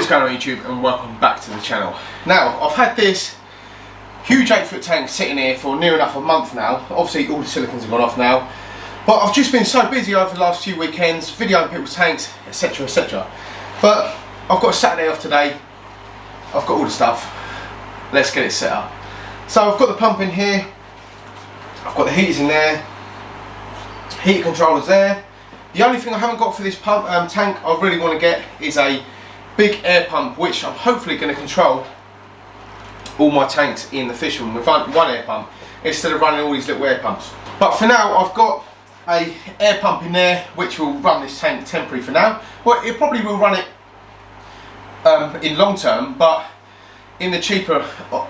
going on YouTube, and welcome back to the channel. Now, I've had this huge 8-foot tank sitting here for near enough a month now. Obviously all the silicons have gone off now, but I've just been so busy over the last few weekends videoing people's tanks, etc, etc. But I've got a Saturday off today. I've got all the stuff. Let's get it set up. So I've got the pump in here, I've got the heaters in there, heater controllers there. The only thing I haven't got for this pump tank I really want to get is a big air pump, which I'm hopefully going to control all my tanks in the fish room with one air pump instead of running all these little air pumps. But for now I've got a air pump in there which will run this tank temporary for now. Well, it probably will run it in long term, but in the cheaper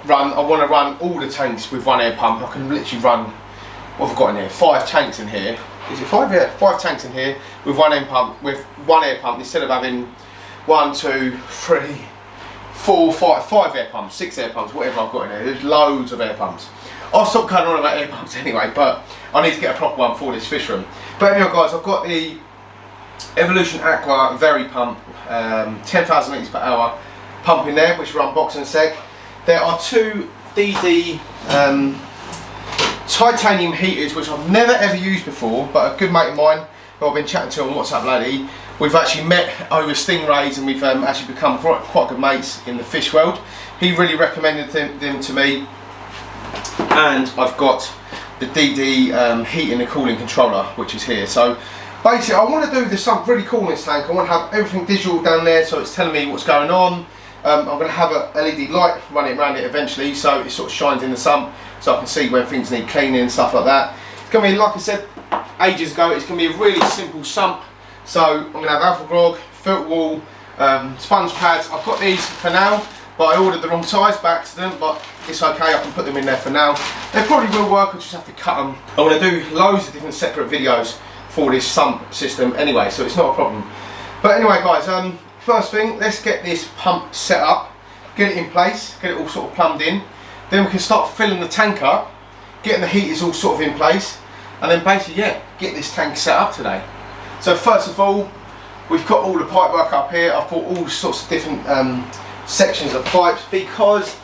run I want to run all the tanks with one air pump. I can literally run, what have I got in here? 5 tanks in here. Is it 5? Yeah, 5 tanks in here with one air pump, instead of having 1, 2, 3, 4, 5 air pumps, 6 air pumps, whatever I've got in there. There's loads of air pumps. I'll stop cutting on about air pumps anyway, but I need to get a proper one for this fish room. But anyway guys, I've got the Evolution Aqua Very Pump, 10,000 litres per hour pump in there, which we'll unbox in a sec. There are 2 DD titanium heaters which I've never ever used before, but a good mate of mine who I've been chatting to on WhatsApp lately, we've actually met over stingrays and we've actually become quite good mates in the fish world. He really recommended them to me, and I've got the DD heating and cooling controller which is here. So basically I want to do this something really cool in this tank. I want to have everything digital down there so it's telling me what's going on. I'm going to have a LED light running around it eventually so it sort of shines in the sump so I can see when things need cleaning and stuff like that. It's going to be, like I said ages ago, it's going to be a really simple sump. So I'm going to have alpha grog, filter wall, sponge pads. I've got these for now, but I ordered the wrong size by accident, but it's okay, I can put them in there for now. They probably will work, I just have to cut them. I'm going to do loads of different separate videos for this sump system anyway, so it's not a problem. But anyway guys, first thing, let's get this pump set up, get it in place, get it all sort of plumbed in. Then we can start filling the tank up, getting the heaters all sort of in place, and then basically, yeah, get this tank set up today. So first of all, we've got all the pipe work up here. I've bought all sorts of different sections of pipes because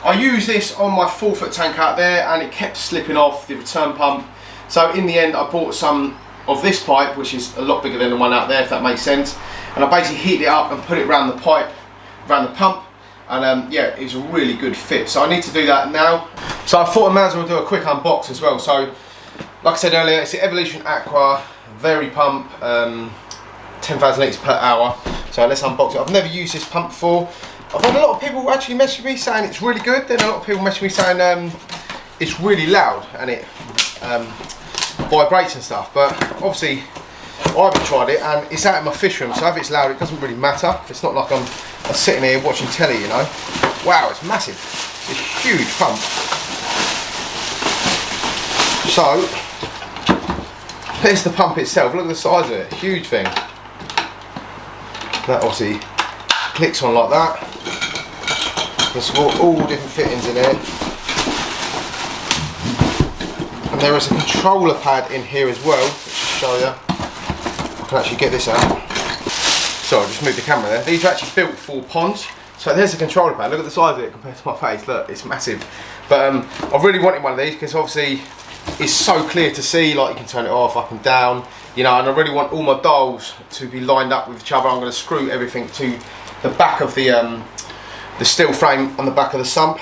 I use this on my 4-foot tank out there and it kept slipping off the return pump. So in the end I bought some of this pipe, which is a lot bigger than the one out there, if that makes sense, and I basically heated it up and put it around the pipe, around the pump, and yeah, it's a really good fit. So I need to do that now. So I thought I might as well do a quick unbox as well. So like I said earlier, it's the Evolution Aqua Very Pump, 10,000 litres per hour. So let's unbox it. I've never used this pump before. I've had a lot of people actually message me saying it's really good, then a lot of people message me saying it's really loud and it vibrates and stuff, but obviously I haven't tried it and it's out in my fish room, so if it's loud it doesn't really matter. It's not like I'm sitting here watching telly, you know. Wow, it's massive. It's a huge pump. So there's the pump itself. Look at the size of it. Huge thing. That obviously clicks on like that. There's all different fittings in here. And there is a controller pad in here as well, which I'll show you. I can actually get this out. So I'll just move the camera there. These are actually built for ponds. So there's a controller pad. Look at the size of it compared to my face. Look, it's massive. But I really wanted one of these because obviously it's so clear to see, like you can turn it off, up and down, you know, and I really want all my dials to be lined up with each other. I'm going to screw everything to the back of the steel frame on the back of the sump.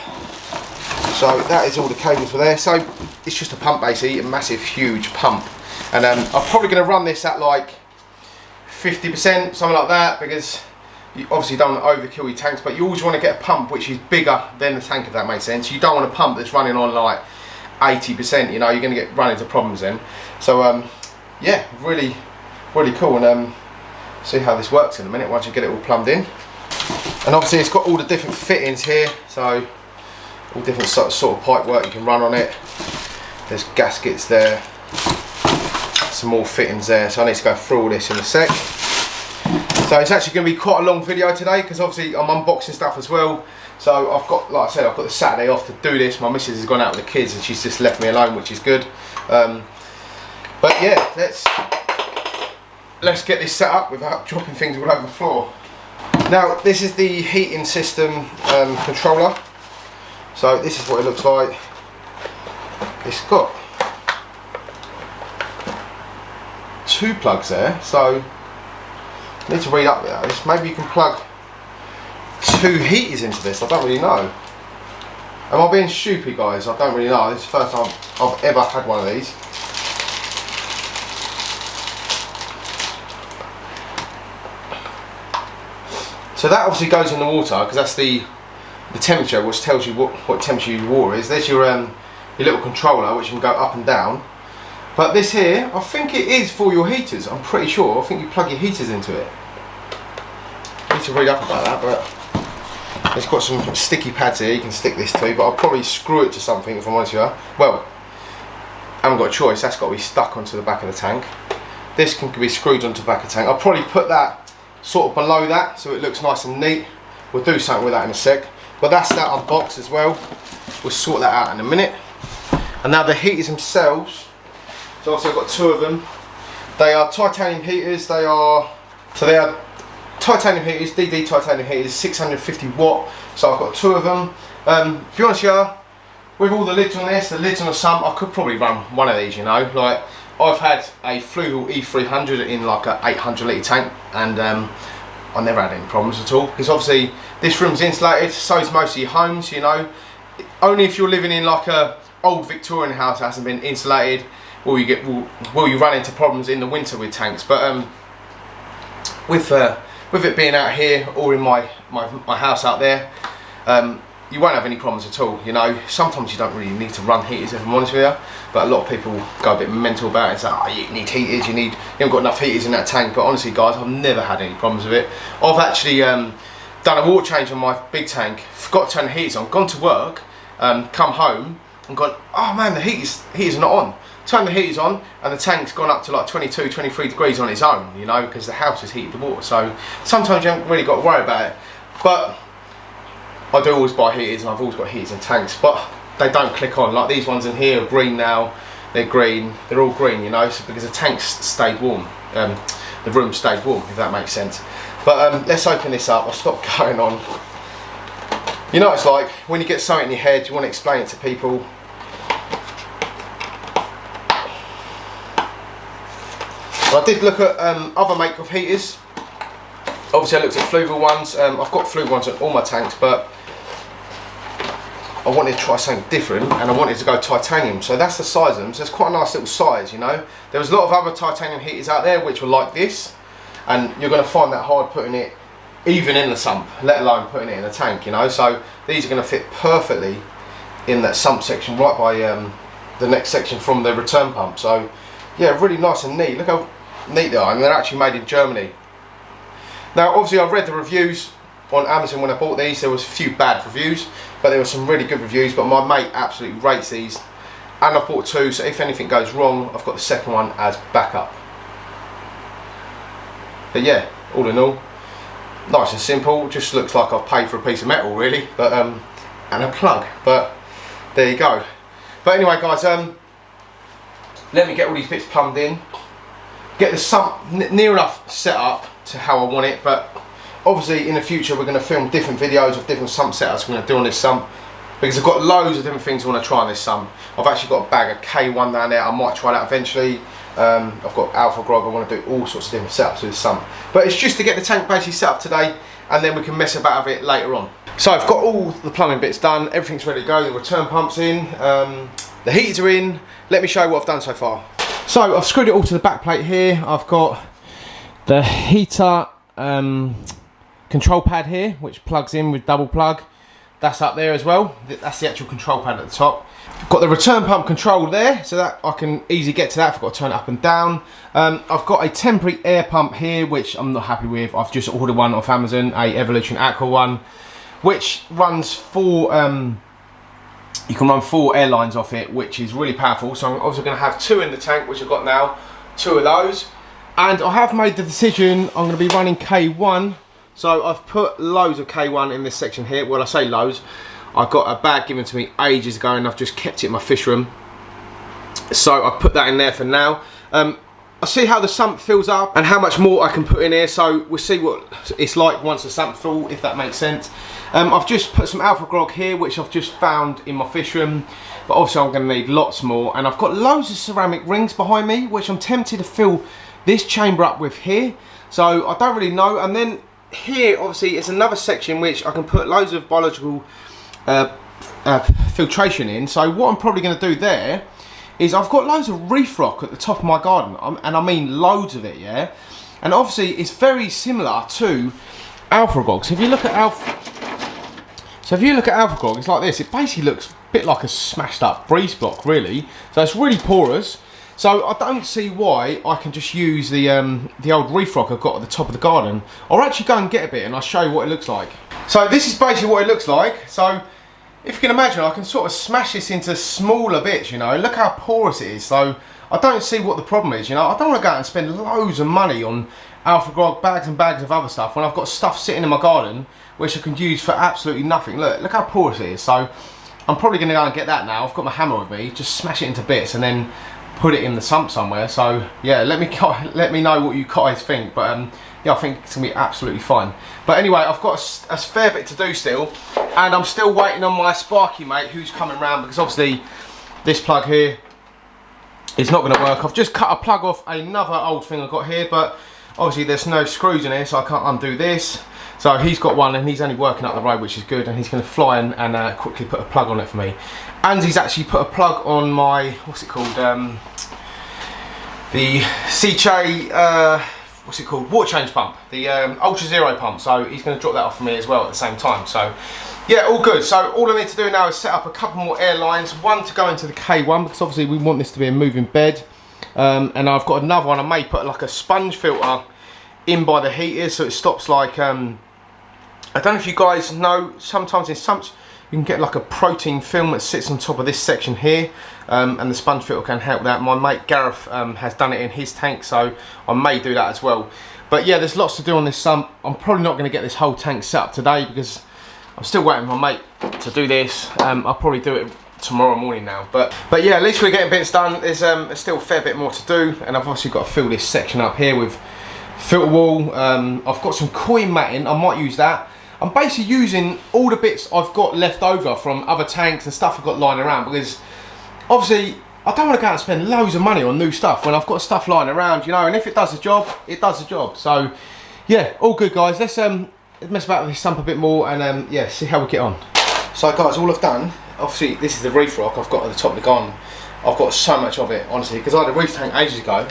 So that is all the cables for there. So it's just a pump basically, a massive huge pump. And I'm probably going to run this at like 50%, something like that, because you obviously don't want to overkill your tanks, but you always want to get a pump which is bigger than the tank, if that makes sense. You don't want a pump that's running on like 80%, you know, you're going to run into problems then. So yeah, really cool, and see how this works in a minute once you get it all plumbed in. And obviously it's got all the different fittings here, so all different sort of pipe work you can run on it. There's gaskets there, some more fittings there, so I need to go through all this in a sec. So it's actually going to be quite a long video today because obviously I'm unboxing stuff as well. So I've got, like I said, I've got the Saturday off to do this. My missus has gone out with the kids and she's just left me alone, which is good. But yeah, let's get this set up without dropping things all over the floor. Now this is the heating system controller. So this is what it looks like. It's got 2 plugs there, so I need to read up with this. Maybe you can plug 2 heaters into this. I don't really know. Am I being stupid, guys? I don't really know. This is the first time I've ever had one of these. So that obviously goes in the water because that's the temperature, which tells you what temperature your water is. There's your little controller which can go up and down. But this here, I think it is for your heaters. I'm pretty sure. I think you plug your heaters into it. I need to read up about that, but it's got some sticky pads here you can stick this to. But I'll probably screw it to something if I'm honest with you. Well, I haven't got a choice. That's got to be stuck onto the back of the tank. This can be screwed onto the back of the tank. I'll probably put that sort of below that so it looks nice and neat. We'll do something with that in a sec. But that's that unboxed as well. We'll sort that out in a minute. And now the heaters themselves. So obviously I've got 2 of them. They are titanium heaters. They are titanium heaters, DD titanium heaters, 650 watt. So I've got 2 of them. To be honest with you, with all the lids on this, the lids on the Sump, I could probably run one of these, you know. Like, I've had a Fluval E300 in like a 800 litre tank, and I never had any problems at all. Because obviously this room's insulated, so is most of your homes, you know. Only if you're living in like a old Victorian house that hasn't been insulated, will you run into problems in the winter with tanks. But with it being out here or in my house out there, you won't have any problems at all. You know, sometimes you don't really need to run heaters, if I'm honest with you, but a lot of people go a bit mental about it and say, oh, you need heaters, you haven't got enough heaters in that tank. But honestly, guys, I've never had any problems with it. I've actually done a water change on my big tank, forgot to turn the heaters on, gone to work, come home and gone, oh man, the heaters are not on. Turn the heaters on and the tank's gone up to like 22, 23 degrees on its own, you know, because the house has heated the water. So sometimes you haven't really got to worry about it. But I do always buy heaters, and I've always got heaters in tanks, but they don't click on. Like these ones in here are green now. They're green. They're all green, you know, so because the tanks stayed warm. The room stayed warm, if that makes sense. But let's open this up. I'll stop going on. You know what it's like when you get something in your head, you want to explain it to people. I did look at other make of heaters. Obviously I looked at Fluval ones. I've got Fluval ones on all my tanks, but I wanted to try something different, and I wanted to go titanium. So that's the size of them. So it's quite a nice little size, you know. There was a lot of other titanium heaters out there which were like this, and you're going to find that hard putting it even in the Sump, let alone putting it in a tank, you know. So these are going to fit perfectly in that Sump section, right by the next section from the return pump. So yeah, really nice and neat. Look how neat they are, and they're actually made in Germany. Now obviously I read the reviews on Amazon when I bought these. There was a few bad reviews, but there were some really good reviews. But my mate absolutely rates these, and I've bought 2, so if anything goes wrong, I've got the second one as backup. But yeah, all in all, nice and simple. Just looks like I've paid for a piece of metal really, but and a plug. But there you go. But anyway, guys, let me get all these bits plumbed in, get the Sump near enough set up to how I want it. But obviously in the future we're going to film different videos of different Sump setups we're going to do on this Sump, because I've got loads of different things I want to try on this Sump. I've actually got a bag of K1 down there. I might try that eventually. I've got Alpha Grog. I want to do all sorts of different setups with this Sump, but it's just to get the tank basically set up today, and then we can mess about with it later on. So I've got all the plumbing bits done, everything's ready to go. The return pump's in, the heaters are in. Let me show you what I've done so far. So I've screwed it all to the back plate here. I've got the heater control pad here, which plugs in with double plug. That's up there as well. That's the actual control pad at the top. Got the return pump control there, so that I can easily get to that if I've got to turn it up and down. I've got a temporary air pump here, which I'm not happy with. I've just ordered one off Amazon, a Evolution Aqua one, which runs 4, you can run 4 air lines off it, which is really powerful. So I'm also going to have 2 in the tank, which I've got now, 2 of those. And I have made the decision, I'm going to be running K1. So I've put loads of K1 in this section here. Well, I say loads. I've got a bag given to me ages ago, and I've just kept it in my fish room. So I've put that in there for now. I I see how the sump fills up and how much more I can put in here, so we'll see what it's like once the sump full, if that makes sense. I've just put some alpha grog here, which I've just found in my fish room, but obviously I'm going to need lots more, and I've got loads of ceramic rings behind me, which I'm tempted to fill this chamber up with here, so I don't really know. And then here obviously is another section which I can put loads of biological filtration in. So what I'm probably going to do there is I've got loads of reef rock at the top of my garden, and I mean loads of it, yeah. And obviously it's very similar to alpha grog. So if you look at alpha grog, it's like this. It basically looks a bit like a smashed up breeze block, really. So it's really porous. So I don't see why I can just use the old reef rock I've got at the top of the garden, or actually go and get a bit and I'll show you what it looks like. So this is basically what it looks like. So if you can imagine, I can sort of smash this into smaller bits, you know. Look how porous it is. So I don't see what the problem is, you know. I don't want to go out and spend loads of money on alpha grog, bags and bags of other stuff, when I've got stuff sitting in my garden which I can use for absolutely nothing. Look how porous it is. So I'm probably going to go and get that now. I've got my hammer with me, just smash it into bits and then put it in the sump somewhere. So yeah, let me know what you guys think, but yeah, I think it's gonna be absolutely fine. But anyway, I've got a fair bit to do still, and I'm still waiting on my Sparky mate who's coming round, because obviously this plug here is not going to work. I've just cut a plug off another old thing I've got here, but obviously there's no screws in here, so I can't undo this. So he's got one and he's only working up the road, which is good, and he's going to fly in and quickly put a plug on it for me. And he's actually put a plug on my, what's it called, the CJ, what's it called, water change pump, the Ultra Zero pump. So he's going to drop that off for me as well at the same time. So yeah, all good. So all I need to do now is set up a couple more air lines, one to go into the K1, because obviously we want this to be a moving bed, and I've got another one. I may put like a sponge filter in by the heaters, so it stops like I don't know if you guys know, sometimes in sumps you can get like a protein film that sits on top of this section here, and the sponge filter can help that. My mate Gareth has done it in his tank, so I may do that as well. But yeah, there's lots to do on this sump. I'm probably not going to get this whole tank set up today, because I'm still waiting for my mate to do this. I'll probably do it tomorrow morning now. But yeah, at least we're getting bits done. There's still a fair bit more to do, and I've obviously got to fill this section up here with filter wall. I've got some coin matting, I might use that. I'm basically using all the bits I've got left over from other tanks and stuff I've got lying around, because obviously I don't want to go out and spend loads of money on new stuff when I've got stuff lying around, you know, and if it does the job, it does the job. So yeah, all good guys. Let's mess about with this sump a bit more and yeah, see how we get on. So guys, all I've done, obviously this is the reef rock I've got at the top of the garden. I've got so much of it, honestly, because I had a reef tank ages ago,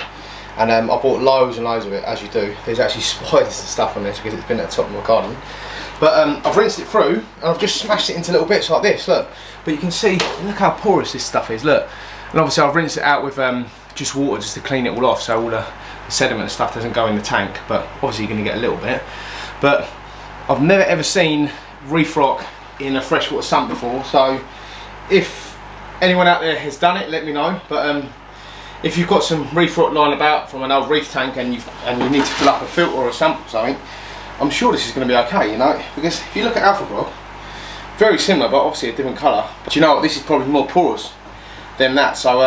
and I bought loads and loads of it, as you do. There's actually spiders and stuff on this because it's been at the top of my garden. But I've rinsed it through and I've just smashed it into little bits like this, look. But you can see, look how porous this stuff is, look. And obviously I've rinsed it out with just water just to clean it all off, so all the sediment and stuff doesn't go in the tank. But obviously you're going to get a little bit. But I've never ever seen reef rock in a freshwater sump before, so if anyone out there has done it, let me know. But if you've got some reef rock lying about from an old reef tank and you need to fill up a filter or a sump or something, I'm sure this is going to be okay, you know, because if you look at alpha grog, very similar but obviously a different colour. But you know what, this is probably more porous than that, so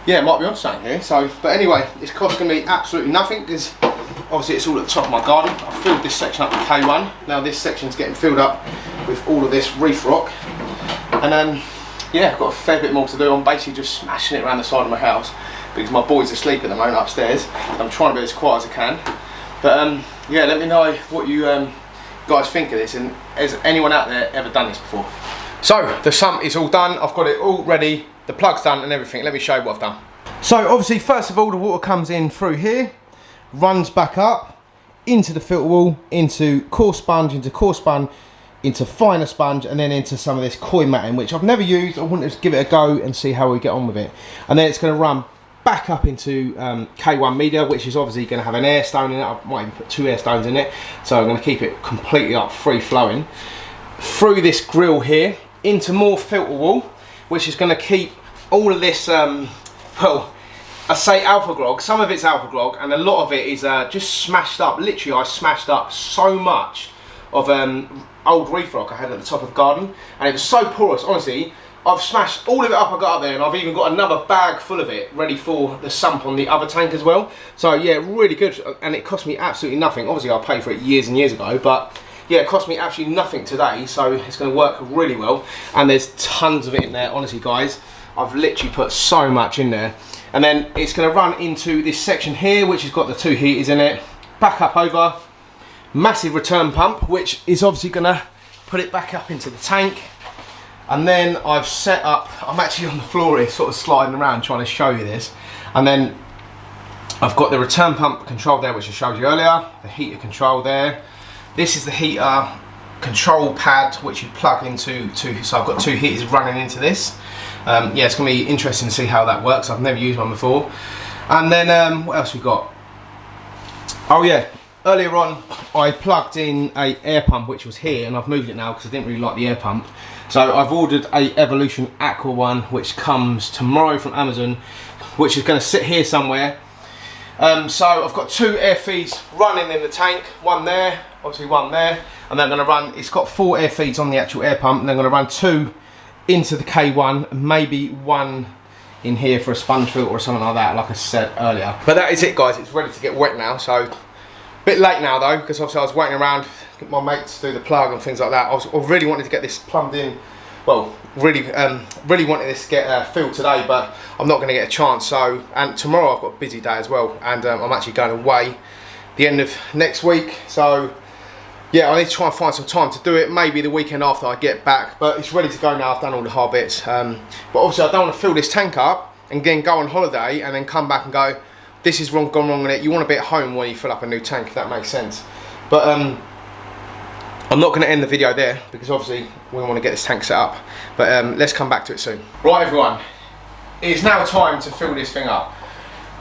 yeah, it might be on something here. So, but anyway, it's costing me absolutely nothing, because obviously it's all at the top of my garden. I've filled this section up with K1, now this section's getting filled up with all of this reef rock, and yeah, I've got a fair bit more to do. I'm basically just smashing it around the side of my house, because my boys are asleep at the moment upstairs. I'm trying to be as quiet as I can. But yeah, let me know what you guys think of this, and has anyone out there ever done this before? So the sump is all done, I've got it all ready, the plug's done and everything. Let me show you what I've done. So obviously first of all, the water comes in through here, runs back up into the filter wall, into coarse sponge, into finer sponge, and then into some of this coin matting, which I've never used. I wanted to give it a go and see how we get on with it. And then it's going to run back up into K1 media, which is obviously going to have an air stone in it. I might even put 2 air stones in it, so I'm going to keep it completely up free flowing through this grill here into more filter wall, which is going to keep all of this well, I say alpha grog, some of it's alpha grog and a lot of it is just smashed up. Literally I smashed up so much of old reef rock I had at the top of the garden, and it was so porous, honestly. I've smashed all of it up I got up there, and I've even got another bag full of it ready for the sump on the other tank as well. So yeah, really good, and it cost me absolutely nothing. Obviously I paid for it years and years ago, but yeah, it cost me absolutely nothing today, so it's going to work really well. And there's tons of it in there, honestly guys. I've literally put so much in there. And then it's going to run into this section here, which has got the 2 heaters in it. Back up over, massive return pump, which is obviously going to put it back up into the tank. And then I've set up, I'm actually on the floor here sort of sliding around trying to show you this. And then I've got the return pump control there, which I showed you earlier, the heater control there. This is the heater control pad which you plug into, so I've got 2 heaters running into this. Yeah, it's going to be interesting to see how that works. I've never used one before. And then what else we got? Oh yeah, earlier on I plugged in a air pump which was here, and I've moved it now because I didn't really like the air pump. So I've ordered a Evolution Aqua one which comes tomorrow from Amazon, which is going to sit here somewhere. So I've got 2 air feeds running in the tank, one there, obviously one there, and then I'm going to run, it's got 4 air feeds on the actual air pump, and then I'm going to run 2 into the K1, maybe 1 in here for a sponge filter or something like that, like I said earlier. But that is it guys, it's ready to get wet now. So a bit late now though, because obviously I was waiting around get my mates to do the plug and things like that. I really wanted to get this plumbed in, well, really wanted this to get filled today, but I'm not going to get a chance. So, and tomorrow I've got a busy day as well, and I'm actually going away the end of next week. So yeah, I need to try and find some time to do it, maybe the weekend after I get back, but it's ready to go now. I've done all the hard bits, but obviously I don't want to fill this tank up and then go on holiday and then come back and go, this is gone wrong with it. You want to be at home when you fill up a new tank, if that makes sense. But I'm not going to end the video there, because obviously we want to get this tank set up, but let's come back to it soon. Right everyone, it's now time to fill this thing up.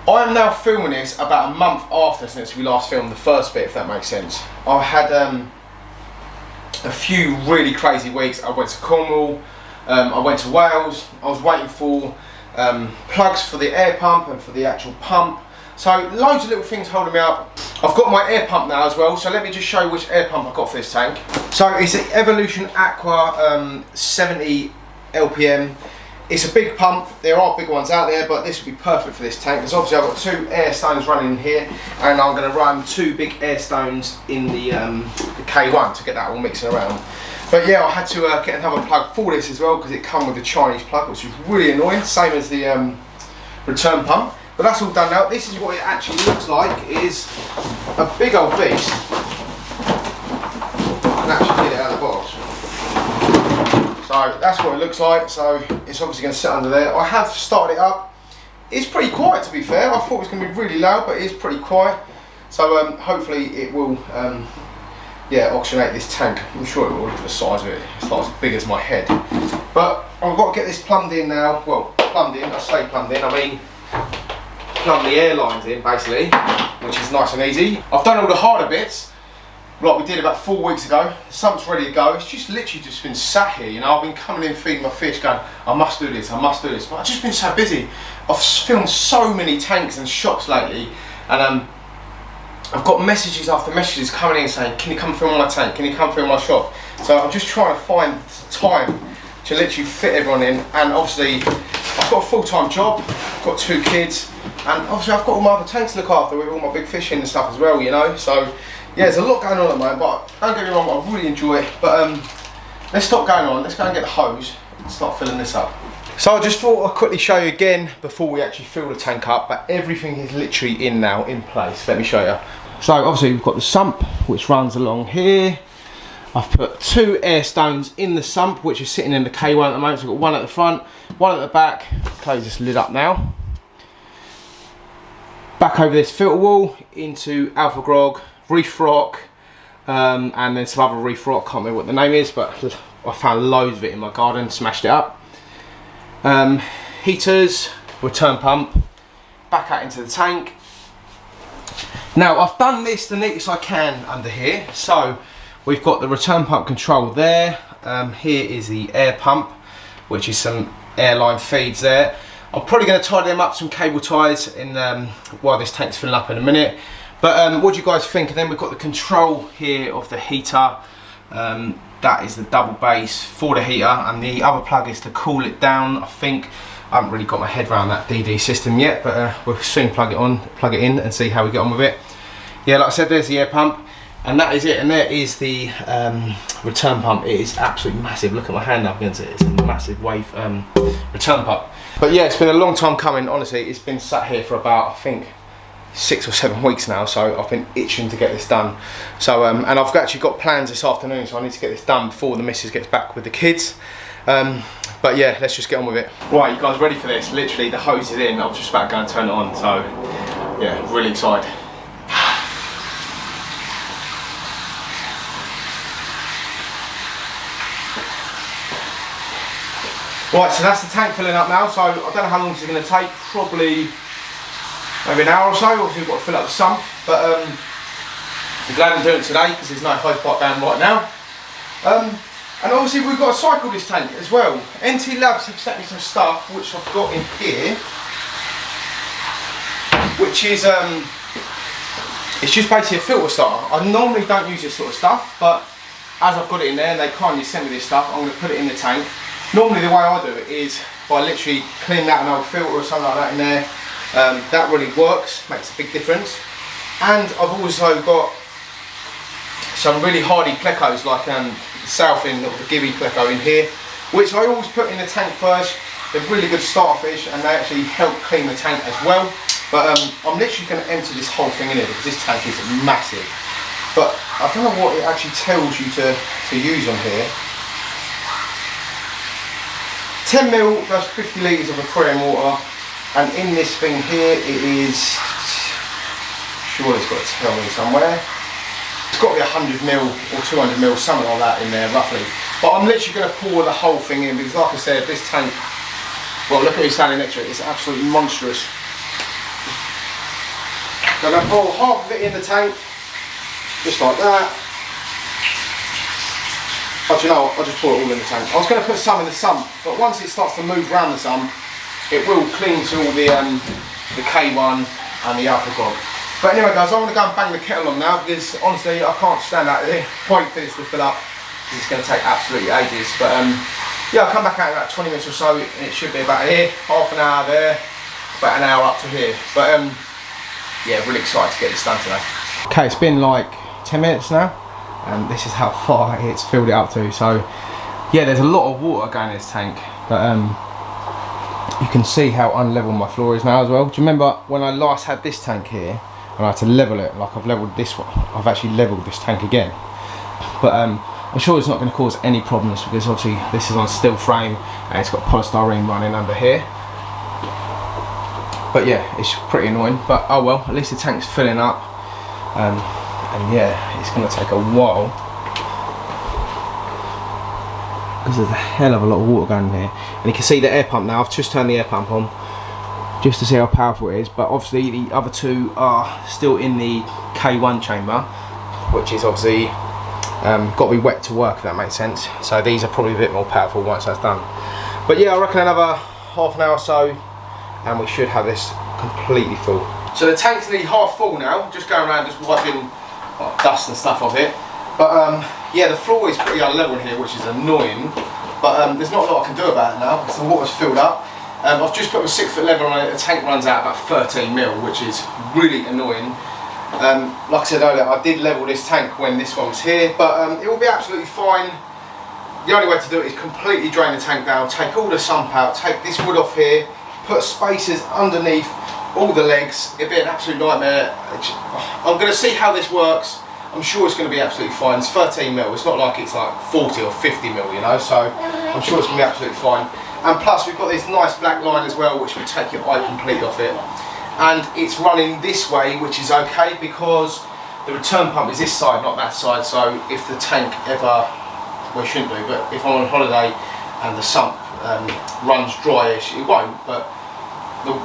I am now filming this about a month after since we last filmed the first bit, if that makes sense. I had a few really crazy weeks. I went to Cornwall, I went to Wales, I was waiting for plugs for the air pump and for the actual pump. So loads of little things holding me up. I've got my air pump now as well, so let me just show you which air pump I've got for this tank. So it's the Evolution Aqua 70 LPM. It's a big pump, there are big ones out there, but this would be perfect for this tank, because obviously I've got 2 air stones running in here, and I'm going to run 2 big air stones in the K1 to get that all mixing around. But yeah, I had to get another plug for this as well, because it comes with a Chinese plug, which is really annoying, same as the return pump. But that's all done now. This is what it actually looks like. It is a big old beast. I can actually get it out of the box. So that's what it looks like. So it's obviously going to sit under there. I have started it up. It's pretty quiet, to be fair. I thought it was going to be really loud, but it is pretty quiet. So hopefully it will yeah, oxygenate this tank. I'm sure it will. Look at the size of it. It's like as big as my head. But I've got to get this plumbed in now. Well, plumbed in. I say plumbed in, I mean plumb the air lines in basically, which is nice and easy. I've done all the harder bits like we did about 4 weeks ago. The sump's ready to go. It's just literally just been sat here, you know. I've been coming in feeding my fish going, I must do this, I must do this, but I've just been so busy. I've filmed so many tanks and shops lately, and I've got messages after messages coming in saying, can you come film my tank, can you come film my shop? So I'm just trying to find time to literally fit everyone in, and obviously I've got a full-time job, I've got 2 kids, and obviously I've got all my other tanks to look after with all my big fishing and stuff as well, you know. So yeah, there's a lot going on at the moment, but don't get me wrong, I really enjoy it. But let's stop going on, let's go and get the hose and start filling this up. So I just thought I'd quickly show you again before we actually fill the tank up, but everything is literally in now, in place. Let me show you. So obviously we've got the sump, which runs along here. I've put 2 air stones in the sump, which is sitting in the K1 at the moment. So we've got 1 at the front, 1 at the back. Close this lid up now. Back over this filter wall into Alpha Grog, Reef Rock, and then some other Reef Rock. Can't remember what the name is, but I found loads of it in my garden, smashed it up. Heaters, return pump, back out into the tank. Now I've done this the neatest I can under here. So we've got the return pump control there. Here is the air pump, which is some airline feeds there. I'm probably going to tidy them up, some cable ties, in while this tank's filling up in a minute. But what do you guys think? And then we've got the control here of the heater. that is the double base for the heater, and the other plug is to cool it down, I think. I haven't really got my head around that DD system yet, but we'll soon plug it in and see how we get on with it. Yeah, like I said, there's the air pump, and that is it, and there is the return pump. It is absolutely massive. Look at my hand up against it. It's a massive wave return pump. But yeah, it's been a long time coming, honestly. It's been sat here for about, I think, 6 or 7 weeks now, so I've been itching to get this done. So and I've actually got plans this afternoon, so I need to get this done before the missus gets back with the kids. But yeah, let's just get on with it. Right, you guys ready for this? Literally, the hose is in. I was just about to go and turn it on, so yeah, really excited. Right, so that's the tank filling up now, so I don't know how long this is going to take, probably maybe an hour or so, obviously we've got to fill up the sump, but I'm glad I'm doing it today because there's no hose pipe down right now. And obviously we've got to cycle this tank as well. NT Labs have sent me some stuff which I've got in here, which is it's just basically a filter starter. I normally don't use this sort of stuff, but as I've got it in there and they kindly sent me this stuff, I'm going to put it in the tank. Normally the way I do it is by literally cleaning out an old filter or something like that in there. That really works, makes a big difference. And I've also got some really hardy plecos like Southing or the Gibby pleco in here, which I always put in the tank first. They're really good starfish and they actually help clean the tank as well. But I'm literally going to empty this whole thing in here because this tank is massive. But I don't know what it actually tells you to use on here. 10ml does 50 litres of aquarium water, and in this thing here it is, surely it's got to tell me somewhere, it's got to be 100ml or 200ml, something like that in there roughly. But I'm literally going to pour the whole thing in because like I said, this tank, well look at me standing next to it, it's absolutely monstrous. So I'm going to pour half of it in the tank, just like that. Oh, do you know what? I'll just pour it all in the tank. I was going to put some in the sump, but once it starts to move around the sump, it will cling to all the K1 and the alpha grog. But anyway guys, I want to go and bang the kettle on now because honestly I can't stand out there, wait for this to fill up. It's going to take absolutely ages. But yeah, I'll come back out in about 20 minutes or so, and it should be about here, half an hour there, about an hour up to here. But yeah, really excited to get this done today. Okay, it's been like 10 minutes now. And this is how far it's filled it up to. So yeah, there's a lot of water going in this tank, but you can see how unlevel my floor is now as well. Do you remember when I last had this tank here and I had to level it? Like I've leveled this one, I've actually leveled this tank again. But I'm sure it's not going to cause any problems because obviously this is on steel frame and it's got polystyrene running under here. But yeah, it's pretty annoying, but oh well, at least the tank's filling up. And yeah, it's going to take a while because there's a hell of a lot of water going in here. And you can see the air pump now. I've just turned the air pump on just to see how powerful it is. But obviously the other two are still in the K1 chamber, which is obviously got to be wet to work, if that makes sense. So these are probably a bit more powerful once that's done. But yeah, I reckon another half an hour or so and we should have this completely full. So the tank's nearly half full now, just going around just wiping dust and stuff off it. But yeah, the floor is pretty unlevel here, which is annoying. But there's not a lot I can do about it now because the water's filled up. I've just put a 6 foot level on it. The tank runs out about 13ml, which is really annoying. Like I said earlier, I did level this tank when this one was here, but it will be absolutely fine. The only way to do it is completely drain the tank down, take all the sump out, take this wood off here, put spacers underneath all the legs. It'd be an absolute nightmare. I'm going to see how this works. I'm sure it's going to be absolutely fine. It's 13ml, it's not like it's like 40 or 50ml, you know, so I'm sure it's going to be absolutely fine. And plus we've got this nice black line as well, which will take your eye completely off it. And it's running this way, which is okay because the return pump is this side, not that side. So if the tank ever, well it shouldn't do, but if I'm on holiday and the sump runs dryish, it won't, but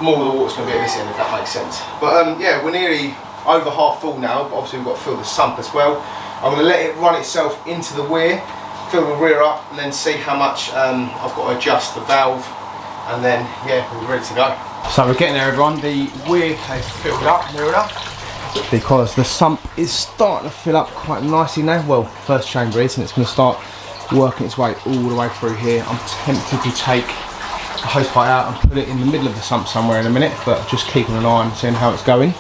more of the water's going to be at this end, if that makes sense. But yeah, we're nearly over half full now, but obviously we've got to fill the sump as well. I'm going to let it run itself into the weir, fill the rear up, and then see how much I've got to adjust the valve, and then yeah, we're ready to go. So we're getting there everyone, the weir has filled up near enough, because the sump is starting to fill up quite nicely now. Well, first chamber is, and it's going to start working its way all the way through here. I'm tempted to take the hose pipe out and put it in the middle of the sump somewhere in a minute, but just keeping an eye on seeing how it's going.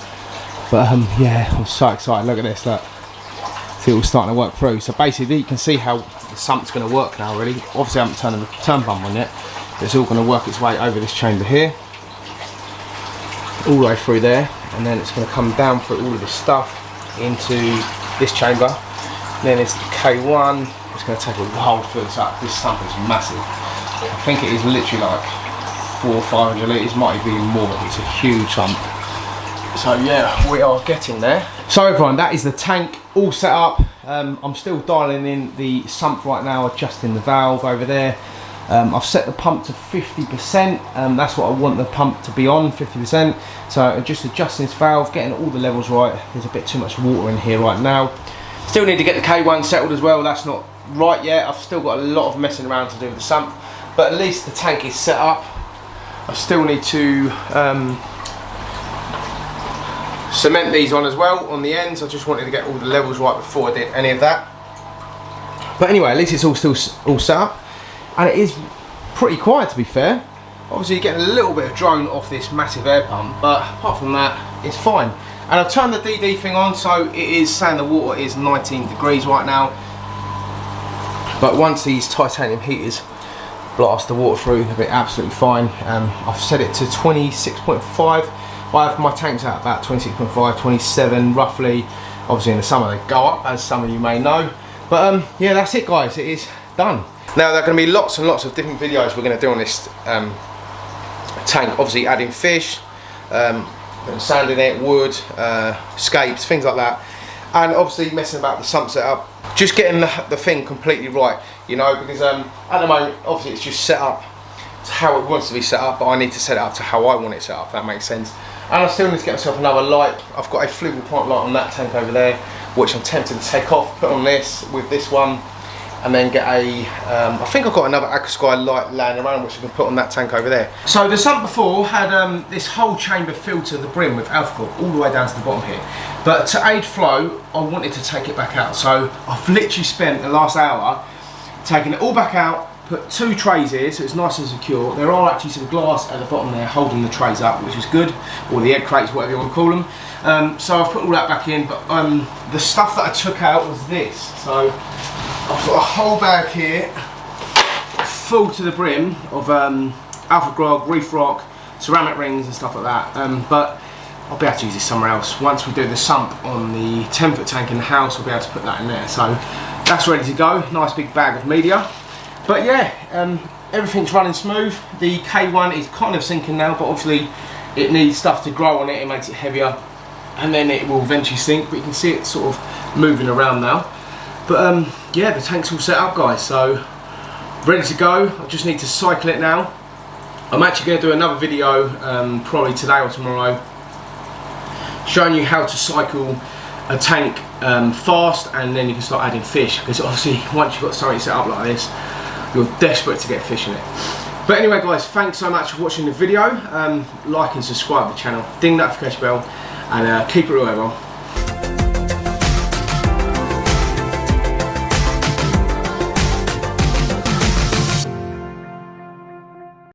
But yeah, I'm so excited. Look at this, look. See, it's starting to work through. So basically you can see how the sump's going to work now really. Obviously I haven't turned the turn pump on yet, but it's all going to work its way over this chamber here, all the way through there, and then it's going to come down through all of this stuff into this chamber. And then it's the K1. It's going to take a while to fill this up. This sump is massive. I think it is literally like 400 or 500 litres, might even be more. It's a huge sump. So yeah, we are getting there. So everyone, that is the tank all set up. I'm still dialing in the sump right now, adjusting the valve over there. I've set the pump to 50%. That's what I want the pump to be on, 50%. So just adjusting this valve, getting all the levels right. There's a bit too much water in here right now. Still need to get the K1 settled as well. That's not right yet. I've still got a lot of messing around to do with the sump, but at least the tank is set up. I still need to cement these on as well on the ends. I just wanted to get all the levels right before I did any of that. But anyway, at least it's all still all set up, and it is pretty quiet to be fair. Obviously you're getting a little bit of drone off this massive air pump, but apart from that, it's fine. And I've turned the DD thing on, so it is saying the water is 19 degrees right now. But once these titanium heaters blast the water through, they'll be absolutely fine. I've set it to 26.5. I have my tanks out about 26.5, 27 roughly. Obviously in the summer they go up, as some of you may know. But yeah, that's it guys, it is done. Now there are going to be lots and lots of different videos we're going to do on this tank. Obviously adding fish, sanding it, wood, scapes, things like that. And obviously messing about the sump setup. Just getting the thing completely right, you know, because at the moment obviously it's just set up to how it wants to be set up, but I need to set it up to how I want it set up, if that makes sense. And I still need to get myself another light. I've got a Fluval point light on that tank over there, which I'm tempted to take off, put on this with this one, and then get a, I think I've got another Aquasky light laying around which I can put on that tank over there. So the sump before had this whole chamber filled to the brim with alcohol all the way down to the bottom here. But to aid flow, I wanted to take it back out. So I've literally spent the last hour taking it all back out, put 2 trays here so it's nice and secure. There are actually some glass at the bottom there holding the trays up, which is good, or the egg crates, whatever you want to call them. So I've put all that back in, but the stuff that I took out was this. So I've got a whole bag here full to the brim of alpha grog, reef rock, ceramic rings and stuff like that. But I'll be able to use this somewhere else. Once we do the sump on the 10-foot tank in the house, I'll be able to put that in there. So that's ready to go. Nice big bag of media. But yeah, everything's running smooth. The K1 is kind of sinking now, but obviously it needs stuff to grow on it. It makes it heavier, and then it will eventually sink. But you can see it sort of moving around now. But yeah, the tank's all set up, guys. So ready to go. I just need to cycle it now. I'm actually going to do another video, probably today or tomorrow, showing you how to cycle a tank fast, and then you can start adding fish, because obviously once you've got something set up like this, you're desperate to get fish in it. But anyway guys, thanks so much for watching the video. Like and subscribe to the channel, ding the notification bell, and keep it real everyone.